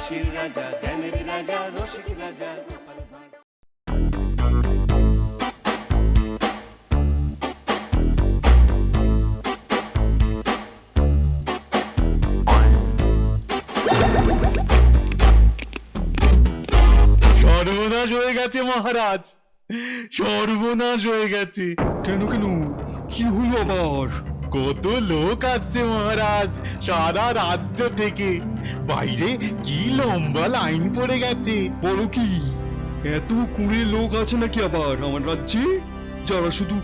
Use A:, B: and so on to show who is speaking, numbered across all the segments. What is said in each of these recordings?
A: হাসির রাজা, জ্ঞানের রাজা, রসিক রাজা গোপাল ভাঁড়।
B: সর্বনাশ হয়ে গেছে মহারাজ, সর্বনাশ হয়ে গেছে।
C: কেন কেন, কি হলো আবার?
B: কত লোক আসছে মহারাজ, সারা রাজ্য থেকে। বাইরে কি লম্বা লাইন পড়ে গেছে।
C: বলো কি, এত কুড়ে লোক আছে নাকি আবার আমার রাজ্যে, যারা শুধু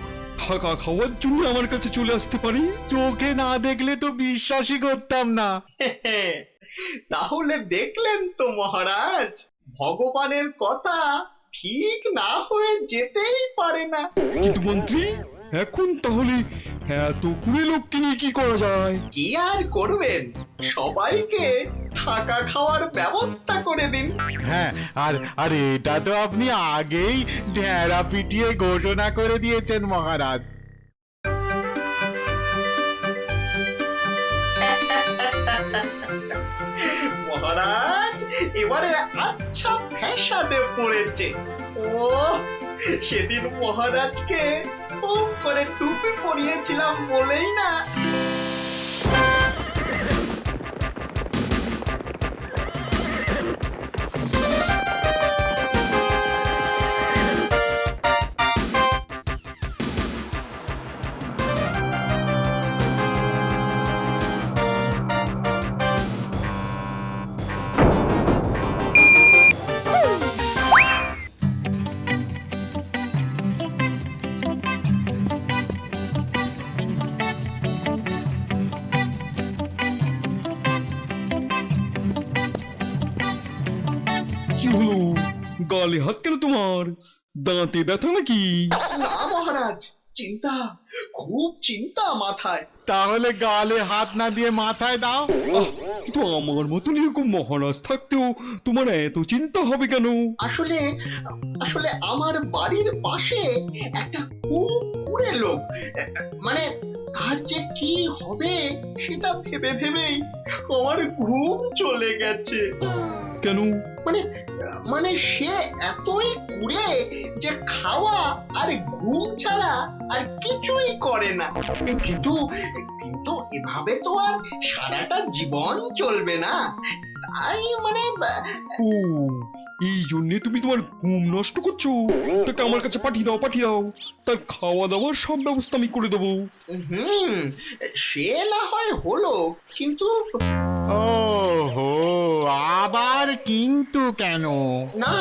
C: থাকা খাওয়ার জন্য আমার কাছে চলে আসতে পারে?
B: চোখে না দেখলে তো বিশ্বাসই করতাম না।
D: তাহলে দেখলেন তো মহারাজ, ভগবানের কথা ঠিক না হয়ে যেতেই পারে না।
C: কিন্তু মন্ত্রী, এখন তাহলে এত কুড়ে লোককে নিয়ে কি করা যায়?
D: কি আর করবেন, সবাইকে থাকা খাওয়ার ব্যবস্থা করে দিন।
B: হ্যাঁ, আর আর এটা তো আপনি আগেই ঢেড়া পিটিয়ে ঘোষণা করে দিয়েছেন মহারাজ।
D: মহারাজ এবারে আচ্ছা ফ্যাসাদে পড়েছে। ও সেদিন মহারাজকে খুব করে টুপি পরিয়েছিলাম বলেই না।
C: কি হলো, গালে হাত কেন তোমার? দাঁতে ব্যথা নাকি?
D: না মহারাজ, চিন্তা, খুব চিন্তা মাথায়।
B: তাহলে গালে হাত না দিয়ে মাথায় দাও।
C: কিন্তু আমার মতন এরকম মহারাজ থাকতেও তোমার এত চিন্তা হবে কেন?
D: আসলে আসলে আমার বাড়ির পাশে একটা খুব কুড়ে লোক, মানে তার যে কি হবে সেটা ভেবে ভেবেই আমার ঘুম চলে গেছে।
C: কেন?
D: মানে মানে সে এতই কুড়ে যে খাওয়া আর ঘুম ছাড়া আর কিছুই করে না। কিন্তু কিন্তু এভাবে তো আর সারাটা জীবন চলবে না, তাই মানে
C: ও, এই জন্যে তুমি তোমার ঘুম নষ্ট করছো? তাকে আমার কাছে পাঠিয়ে দাও, পাঠিয়ে দাও। তার খাওয়া দাওয়ার সব ব্যবস্থা আমি করে দেবো।
D: হুম, সে না হয় হলো, কিন্তু
B: ও হো, আবার কিন্তু কেন?
D: না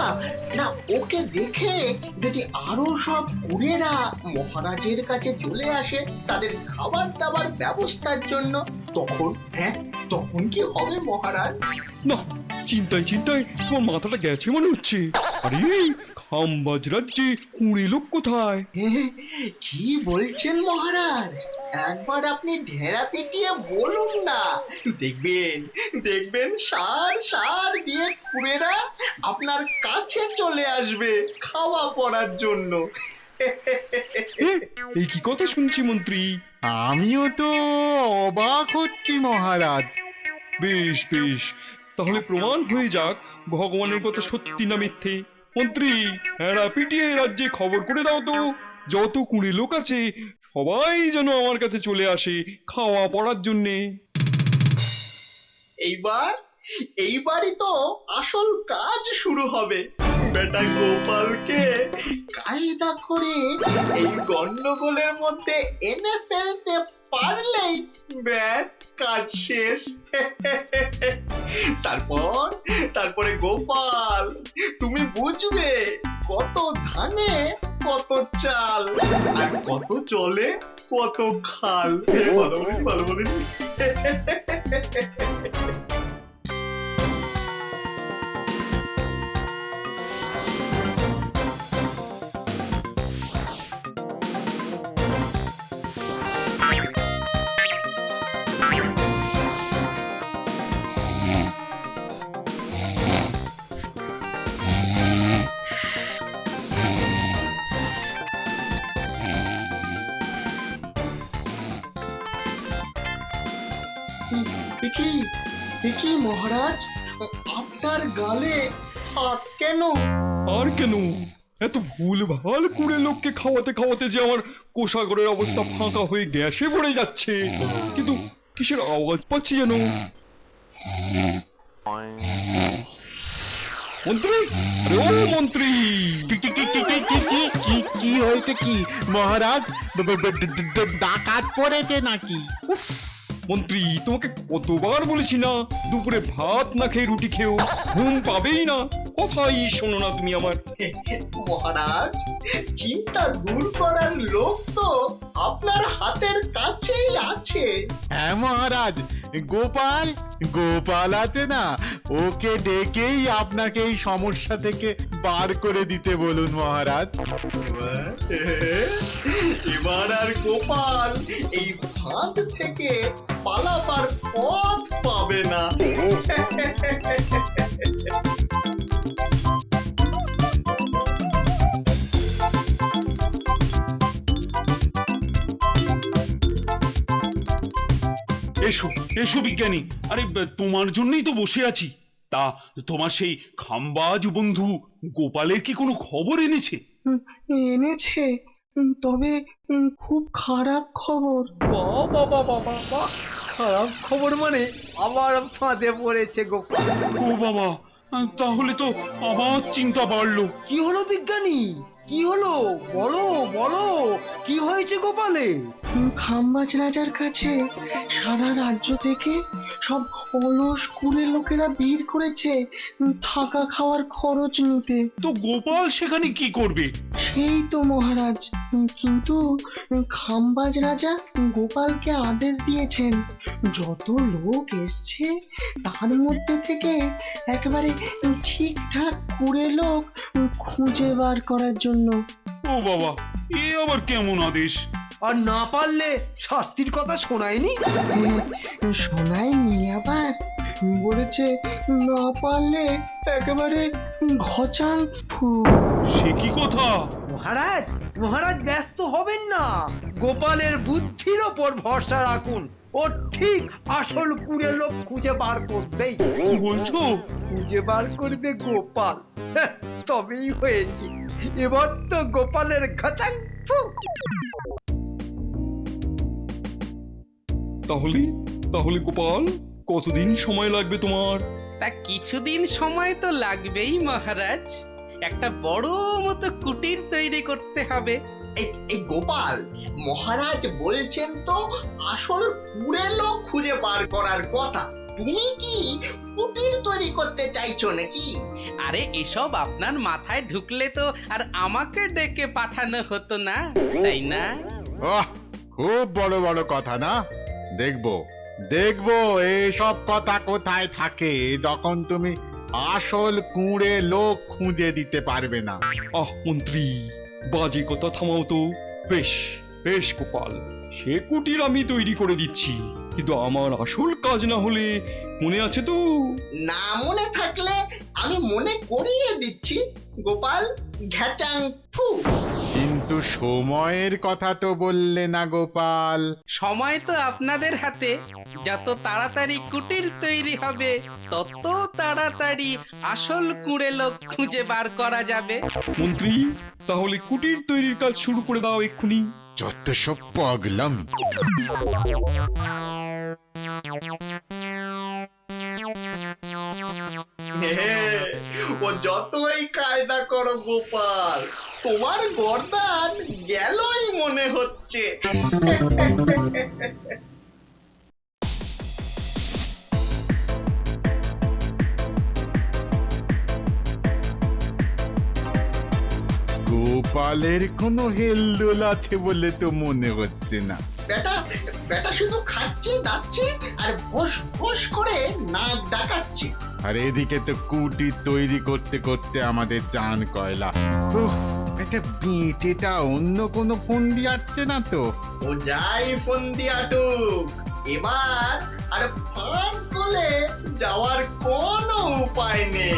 D: না, ওকে দেখে যদি আরো সব কুড়েরা মহারাজের কাছে চলে আসে তাদের খাবার দাবার ব্যবস্থার জন্য, তখন তখন কি হবে মহারাজ?
C: না, চিন্তায় চিন্তায় তোমার মাথাটা গেছে মনে হচ্ছে। আরে, খামবাজ রাজ্যে কুড়ে লোক কোথায়?
D: কি বলছেন মহারাজ? একবার আপনি ঢেড়া পিটিয়ে বলুন না, দেখবেন দেখবেন সার সার দিয়ে কুড়েরা আপনার কাছে চলে আসবে খাওয়া পড়ার জন্য।
C: এ, এই কি কথা শুনছি মন্ত্রী?
B: আমিও তো অবাক হচ্ছি মহারাজ।
C: বেশ বেশ, তাহলে প্রমাণ হয়ে যাক ভগবানের কথা সত্যি না মিথ্যে। মন্ত্রী, এরা পিটিয়ে রাজ্যে খবর করে দাও তো, যত কুড়ি লোক আছে সবাই যেন আমার কাছে চলে আসে খাওয়া পড়ার জন্যে।
D: এইবার এইবারই তো আসল কাজ শুরু হবে। বেটা গোপালকে কায়দা করে এই গন্ডগোলের মধ্যে এনে ফেলতে পারলেই ব্যাস কাজ শেষ। তারপর তারপরে গোপাল, তুমি বুঝবে কত ধানে কত চাল, আর কত চলে কত খাল। ভালো বলিনি, ভালো বলিনি। দেখি মহারাজ, আপনার গালে হাত কেন?
C: আর কেন? এত ভুলভাল কুড়ে লোককে খাওয়াতে খাওয়াতে যে আমার কোষাগরের অবস্থা ফাঁকা হয়ে গ্যাসে ভরে যাচ্ছে, কিন্তু কিসের আওয়াজ পাচ্ছি যেন। মন্ত্রী, আরে ও মন্ত্রী,
B: কি হয়েছে কি মহারাজ? ডাকাত পড়েছে নাকি?
C: উফ, মন্ত্রী তোমাকে কতবার বলেছি না দুপুরে ভাত না খেয়ে রুটি খেও, ঘুম পাবেই না, কথাই শোনো না তুমি আমার।
D: মহারাজ, চিন্তা দূর করার লোক তো আপনার হাতের কাছেই আছে।
B: হ্যাঁ মহারাজ, গোপাল গোপাল আছে না, ওকে ডেকেই আপনাকে এই সমস্যা থেকে বার করে দিতে বলুন মহারাজ।
D: এবার আর গোপাল এই ফাঁদ থেকে পালাবার পথ পাবে না।
E: এসো এসো বিজ্ঞানী, আরে তোমার জন্যই তো বসে আছি। তা তোমার সেই খাম্বাজ বন্ধু গোপালের কি কোনো খবর এনেছে?
F: এনেছে, তবে খুব খারাপ খবর।
G: বাবা বাবা বাবা, খারাপ খবর মানে আবার ফাঁদে পড়েছে গোপাল।
E: ও বাবা, তাহলে তো আবার চিন্তা বাড়লো।
G: কি হলো বিজ্ঞানী, কি হলো? বলো বলো, কি হয়েছে গোপালে?
F: খাম্বাজ রাজার কাছে সারা রাজ্য থেকে সব অলস কুড়ে লোকেরা ভিড় করেছে থাকা খাওয়ার খরচ নিতে।
E: তো গোপাল সেখানে কি করবে?
F: সেই তো মহারাজ, কিন্তু খাম্বাজ রাজা গোপালকে আদেশ দিয়েছেন যত লোক এসছে তার মধ্যে থেকে একেবারে ঠিকঠাক কুড়ে লোক খুঁজে বার করার জন্য।
E: ও বাবা, এ আবার কেমন আদেশ?
G: আর না পারলে শাস্তির কথা শোনায়নি?
F: শোনায়নি, আবার বলেছে না পারলে একেবারে ঘচাং ফু।
E: সে কি কথা?
G: মহারাজ, মহারাজ ব্যস্ত হবেন না, গোপালের বুদ্ধির ওপর ভরসা রাখুন। ও ঠিক আসল কুড়ে লোক খুঁজে বার করবেই।
E: বলছো?
G: খুঁজে বার করবে গোপাল, হ্যাঁ, তবেই হয়েছে। এবার তো গোপালের ঘচাং ফু।
C: তাহলে তাহলে গোপাল, কতদিন সময় লাগবে তোমার?
H: তা কিছুদিন সময় তো লাগবেই মহারাজ। একটা বড় মতো কুটির তৈরি করতে হবে।
D: এই গোপাল, মহারাজ বলছেন তো আসল কুড়ে লোক খুঁজে বার করার কথা। তুমি কি কুটির তৈরি করতে চাইছো নাকি?
H: আরে এসব আপনার মাথায় ঢুকলে তো আর আমাকে ডেকে পাঠানো হতো না, তাই না?
B: ওহ, খুব বড় বড় কথা না? দেখবো দেখবো এসব কথা কোথায় থাকে যখন তুমি আসল কুঁড়ে লোক খুঁজে দিতে পারবে না।
C: আহ মন্ত্রী, বাজে কথা থামাও তো। বেশ বেশ গোপাল, সে কুটির আমি তৈরি করে দিচ্ছি, কিন্তু আমার আসল কাজ না হলে মনে আছে তো?
D: না মনে থাকলে আমি মনে করিয়ে দিচ্ছি গোপাল, ঘ্যাচাং ফু।
B: কিন্তু সময়ের কথা তো বললে না গোপাল।
H: সময় তো আপনাদের হাতে। যত তাড়াতাড়ি কুটির তৈরি হবে তত তাড়াতাড়ি আসল কুঁড়ে লোক খুঁজে বার করা যাবে।
C: মন্ত্রী, তাহলে কুটির তৈরির কাজ শুরু করে দাও এক্ষুনি।
B: যত সব পাগলাম।
D: ও যতই কায়দা করো গোপাল, তোমার গর্দান গেলই মনে হচ্ছে।
B: গোপালের কোনো হেলদোল আছে বলে তো মনে হচ্ছে না।
D: বেটা বেটা শুধু খাচ্ছে দাচ্ছে আর ভোস ভোস করে নাক ডাকাচ্ছে।
B: আর এদিকে তো কুটির তৈরি করতে করতে আমাদের জান কয়লা। উফ, একটা বেটেটা অন্য কোনো ফোন দিয়ে আসছে না তো?
D: ও যাই ফোন দিয়াটুক, এবার আর ফাঁক বলে যাওয়ার কোনো উপায় নেই।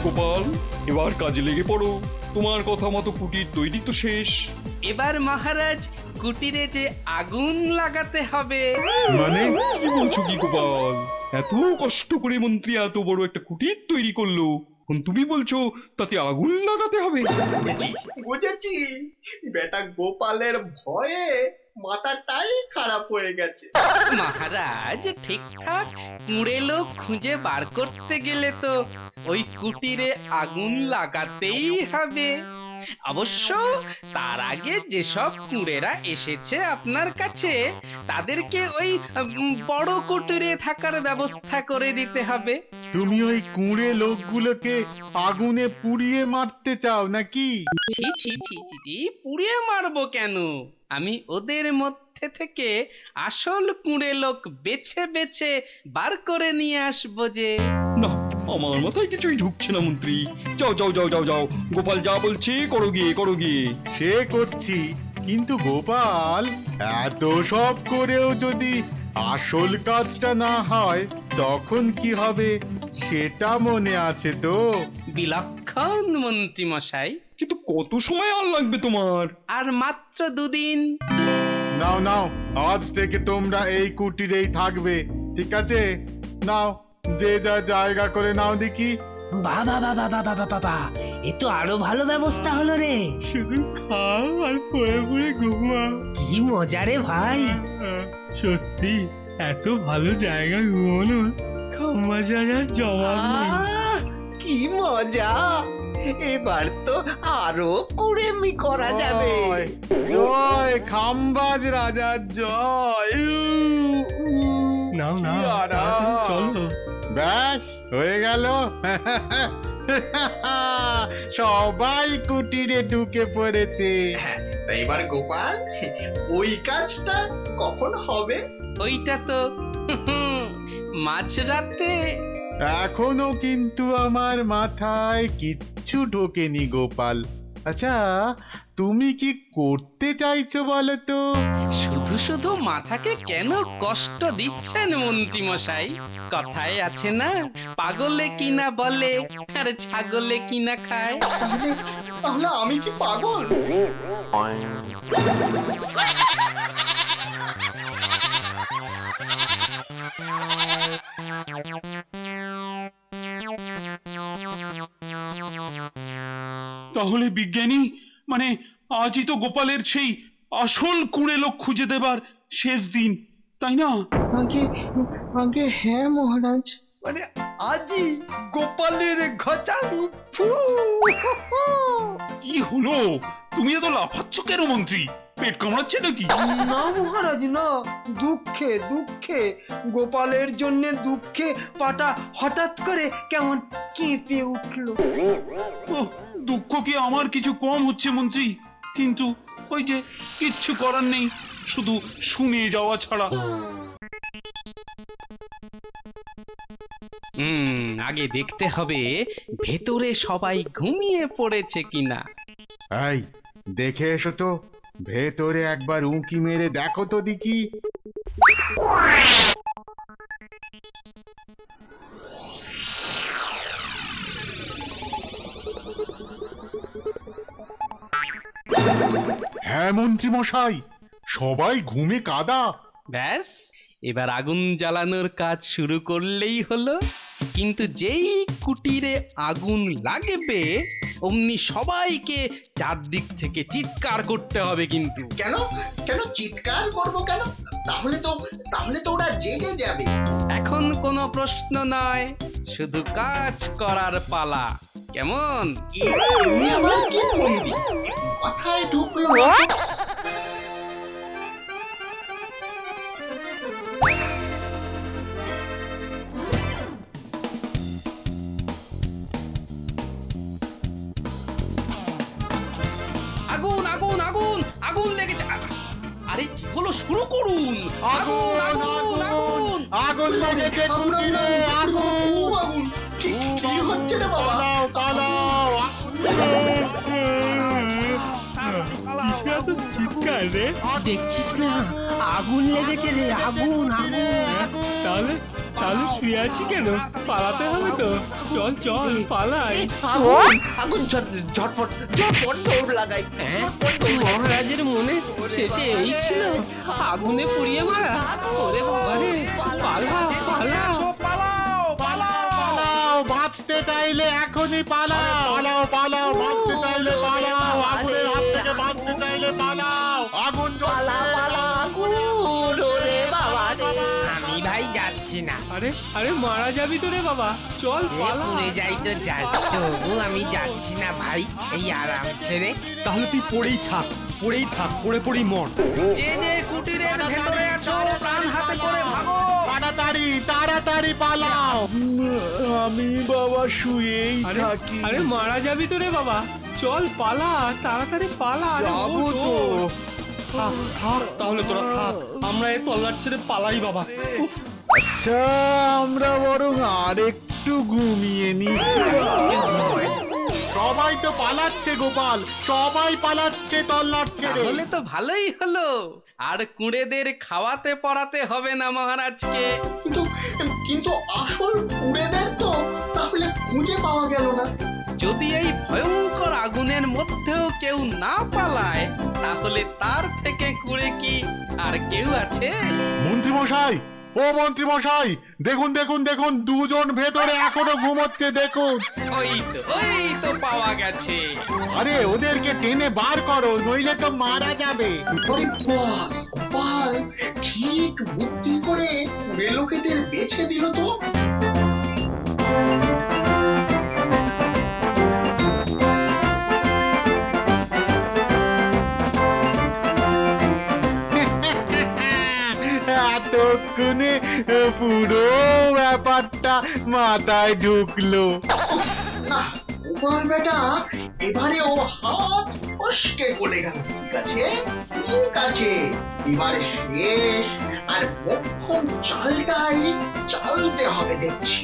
C: গোপাল, এবার কাজে লেগে পড়ো। তোমার কথা মতো কুটির তৈরি তো শেষ।
H: এবার মহারাজ কুটিরে যে আগুন লাগাতে হবে।
C: মানে কি বলছো কি গোপাল? এত কষ্ট করে মন্ত্রী এত বড় একটা কুটির তৈরি করলো, এখন তুমি বলছো তাতে আগুন লাগাতে হবে?
D: বুঝেছি, বেটা গোপালের ভয়ে মাথাটাই খারাপ হয়ে গেছে।
H: মহারাজ ঠিকঠাক কুঁড়ে লোক খুঁজে বার করতে গেলে তো ওই কুটিরে আগুন লাগাতেই হবে। অবশ্য তার আগে যেসব কুঁড়েরা এসেছে আপনার কাছে তাদেরকে ওই বড় কুটিরে থাকার ব্যবস্থা করে দিতে হবে।
B: তুমি ওই কুঁড়ে লোকগুলোকে আগুনে পুড়িয়ে মারতে চাও নাকি?
H: ছি ছি ছি ছি ছি, পুড়িয়ে মারবো কেন? আমি ওদের মধ্যে থেকে আসল কুঁড়ে লোক বেছে বেছে বার করে নিয়ে আসবো যে।
C: না, আমার মাথায় কিছুই ঢুকছে না মন্ত্রী। যাও যাও যাও যাও যাও, গোপাল যা বলছে করো গিয়ে, করো গিয়ে।
B: সে করছি, কিন্তু গোপাল এত সব করেও যদি আসল কাজটা না হয় তখন কি হবে সেটা মনে আছে তো?
H: বিলক্ষণ মন্ত্রী মশাই।
C: কিন্তু কত সময় আর লাগবে তোমার?
H: আর মাত্র দুদিন।
B: নাও নাও, আজ থেকে তোমরা এই কুটিরেই থাকবে, ঠিক আছে? নাও, যে যা জায়গা করে নাও দেখি।
F: বাবা বাবা বাবা বাবা, এ তো আরো ভালো ব্যবস্থা হলো রে।
I: শুধু খাও আর পড়ে পড়ে ঘুমাও।
F: কি মজা রে ভাই।
I: সত্যি এত ভালো জায়গা ঘুমানোর খাম্বা জায়গার জবাব নেই।
D: কি মজা! এবার তো আরো কুড়েমি করা যাবে।
B: জয়, জয় খাম্বাজ রাজার জয়।
I: নাও না,
B: কি আরাম।
I: তাড়াতাড়ি চলো।
B: ব্যাস হয়ে গেল। সবাই কুটিরে ঢুকে পড়েছে।
D: তা এবার গোপাল, ওই কাজটা কখন হবে?
H: ওইটা তো মাঝরাতে।
B: এখনো কিন্তু আমার মাথায় কিচ্ছু ঢোকেনি গোপাল। আচ্ছা, তুমি কি করতে চাইছো বলো তো?
H: শুধু শুধু মাথাকে কেন কষ্ট দিচ্ছেন মন্ত্রী মশাই? কথায় আছে না, পাগলে কিনা বলে আর ছাগলে কিনা খায়।
D: তাহলে তাহলে আমি কি পাগল?
E: তাহলে বিজ্ঞানী, মানে আজই তো গোপালের সেই আসল কুঁড়ে লোক খুঁজে দেবার শেষ দিন, তাই না?
F: আগে আগে হ্যাঁ মহারাজ।
G: মানে আজই গোপালের ঘটাং ফু।
E: কি হলো? তুমি এত লাফাচ্ছ কেন মন্ত্রী? পেট কামড়াচ্ছে নাকি?
G: না মহারাজ না, দুঃখে দুঃখে গোপালের জন্য দুঃখে পাটা হঠাৎ করে কেমন কেঁপে উঠলো।
E: ওহ, দুঃখ কি আমার কিছু কম হচ্ছে মন্ত্রী? কিন্তু ওই যে কিচ্ছু করার নেই, শুধু শুনে যাওয়া ছাড়া।
H: আগে দেখতে হবে ভেতরে সবাই ঘুমিয়ে পড়েছে কিনা।
B: এই দেখে এসো তো, ভেতরে একবার উঁকি মেরে দেখো তো দেখি। হ্যাঁ মন্ত্রী মশাই, সবাই ঘুমে কাদা।
H: ব্যাস, এবার আগুন জ্বালানোর কাজ শুরু করলেই হলো। কিন্তু যেই কুটিরে আগুন লাগবে অমনি সবাইকে চারদিক থেকে চিৎকার করতে হবে কিন্তু।
D: কেন কেন চিৎকার করবো কেন? তাহলে তো ওরা জেগে যাবে।
H: এখন কোনো প্রশ্ন নয়, শুধু কাজ করার পালা। কেমন?
D: এ আবার কি ফন্দি? মাথায় ঢুকলো না।
H: আগুন আগুন আগুন আগুন লেগেছে। আরে কি হলো, শুরু করুন। আগুন আগুন আগুন
B: আগুন লেগেছে কুটিরে, আগুন।
D: আগুন! কি হচ্ছে রে বাবা?
B: পালাও, পালাও।
I: কিসে এত চিৎকার রে?
F: দেখছিস না, আগুন লেগেছে রে, আগুন আগুন।
I: তাহলে তাহলে শুয়ে আছি কেন? পালাতে হবে তো। চল চল পালাই।
G: আগুন ঝটপট ঝটপট দৌড় লাগাই
H: মহারাজের মনে শেষে এই ছিল আগুনে পুড়িয়ে মারা। ওরে বাবারে, পালা পালা।
B: পালাও, বাঁচতে চাইলে এখনই পালাও। পালাও, বাঁচতে চাইলে পালাও। আগুনের হাত থেকে বাঁচতে চাইলে পালাও। আগুন
H: আমি ভাই যাচ্ছি না।
I: আরে আরে মারা যাবি তো রে বাবা, চল পালা।
H: পুড়ে যাই তো যাই, তবু আমি যাচ্ছি না ভাই, এই আরাম ছেড়ে।
G: তাহলে তুই পড়েই থাক পড়ে পড়েই মর।
H: যে যে কুটিরের ভেতরে আছো প্রাণ হাতে করে ভাগো।
B: তাড়াতাড়ি পালাও।
G: আমি বাবা শুয়েই
I: আরে আরে মারা যাবি তো রে বাবা, চল পালা, তাড়াতাড়ি পালা। আরে
G: যাবো
I: ওঠ,
G: তো।
I: ওঠ। থাক তাহলে তোরা থাক, আমরা এই তল্লাট ছেড়ে পালাই বাবা। উফ,
B: আচ্ছা, আমরা বরং আরেকটু ঘুমিয়ে নি। সবাই তো পালাচ্ছে গোপাল, সবাই পালাচ্ছে তল্লাট ছেড়ে।
H: তাহলে তো ভালোই হলো, আর কুঁড়েদের খাওয়াতে পড়াতে হবে না মহারাজকে।
D: কিন্তু কিন্তু আসল কুড়েদের তো তাহলে খুঁজে পাওয়া গেল না।
H: যদি এই ভয়ঙ্কর আগুনের মধ্যেও কেউ না পালায়, তাহলে তার থেকে কুঁড়ে কি আর কেউ আছে?
B: মন্ত্রী মশাই, ও মন্ত্রী মশাই, দেখুন দেখুন দেখুন, দুজন ভেতরে এখনো ঘুমোচ্ছে, দেখুন।
H: ওই তো পাওয়া গেছে।
B: আরে ওদেরকে টেনে বার করো, নইলে তো মারা যাবে।
D: আরে বাস, গোপাল ঠিক বুদ্ধি করে কুড়ে লোকেদের বেছে দিল তো।
B: এতক্ষণে পুরো ব্যাপারটা মাথায় ঢুকলো।
D: আহ, গোপাল বেটা এবারে ও হাত ফসকে গলে গেল। ঠিক আছে, এবারে শেষ, আর মোক্ষম চালটাই চালতে হবে দেখছি।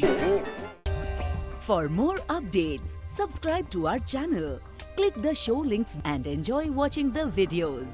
J: For more updates, subscribe to our channel, click the show links and enjoy watching the videos.